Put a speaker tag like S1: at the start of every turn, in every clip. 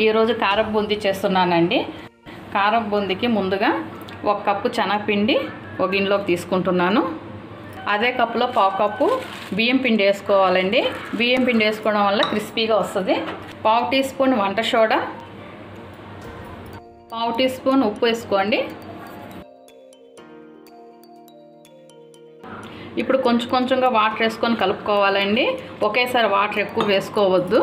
S1: ఈరోజు కారం బూందీ చేస్తున్నానండి. కారం బూందీకి ముందుగా 1 కప్పు శనగపిండి ఒక గిన్నెలోకి తీసుకుంటున్నాను. అదే కప్పులో 1/2 కప్పు బియ్యం పిండి వేసుకోవాలండి. బియ్యం పిండి వేసుకోవడం వల్ల క్రిస్పీగా వస్తుంది. 1/2 టీ స్పూన్ వంట సోడా, 1/2 టీ స్పూన్ ఉప్పు వేసుకోండి. ఇప్పుడు కొంచెం కొంచెంగా వాటర్ వేసుకొని కలుపుకోవాలండి. ఒకేసారి వాటర్ ఎక్కువ వేసుకోవద్దు.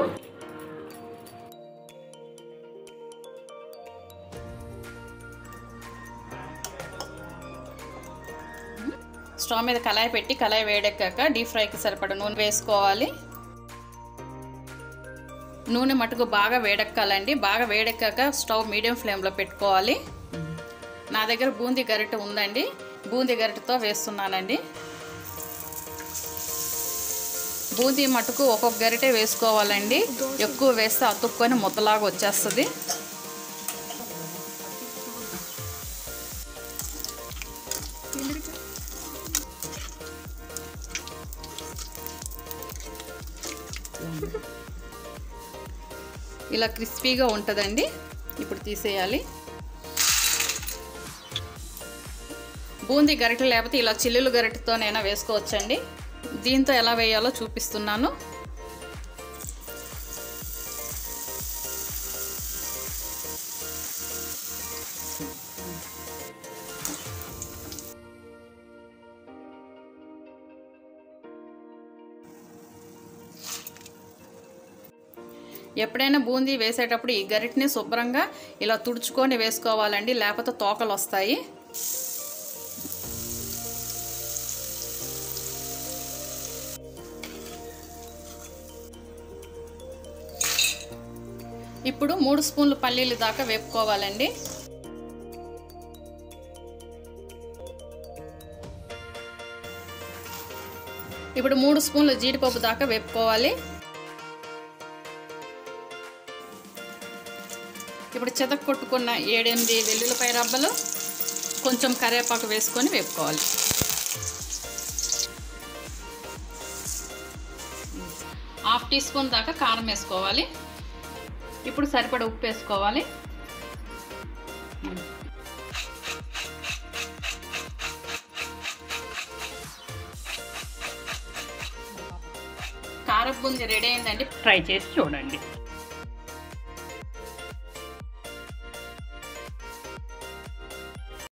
S1: స్టవ్ మీద కళాయి పెట్టి కళాయి వేడెక్కాక డీప్ ఫ్రైకి సరిపడా నూనె వేసుకోవాలి. నూనె మటుకు బాగా వేడెక్కాలండి. బాగా వేడెక్కాక స్టవ్ మీడియం ఫ్లేమ్లో పెట్టుకోవాలి. నా దగ్గర బూందీ గరిటె ఉందండి. బూందీ గరిటెతో వేస్తున్నానండి. బూందీ మటుకు ఒక్కొక్క గరిటె వేసుకోవాలండి. ఎక్కువ వేస్తే అతుక్కొని ముద్దలాగా వచ్చేస్తుంది. ఇలా క్రిస్పీగా ఉంటుందండి. ఇప్పుడు తీసేయాలి. బూందీ గరిటె లేకపోతే ఇలా చిల్లులు గరిటెతోనైనా వేసుకోవచ్చండి. దీంతో ఎలా వేయాలో చూపిస్తున్నాను. ఎప్పుడైనా బూందీ వేసేటప్పుడు ఈ గరిటెని శుభ్రంగా ఇలా తుడుచుకొని వేసుకోవాలండి, లేకపోతే తోకలు వస్తాయి. ఇప్పుడు 3 స్పూన్లు పల్లీలు దాకా వేపుకోవాలండి. ఇప్పుడు 3 స్పూన్లు జీడిపప్పు దాకా వేపుకోవాలి. ఇప్పుడు చెతక కొట్టుకున్న 7-8 వెల్లుల్లిపాయ రబ్బలు, కొంచెం కరివేపాకు వేసుకొని వేపుకోవాలి. ½ టీ స్పూన్ దాకా కారం వేసుకోవాలి. ఇప్పుడు సరిపడా ఉప్పు వేసుకోవాలి. కారం బూందీ రెడీ అయిందండి. ట్రై చేసి చూడండి.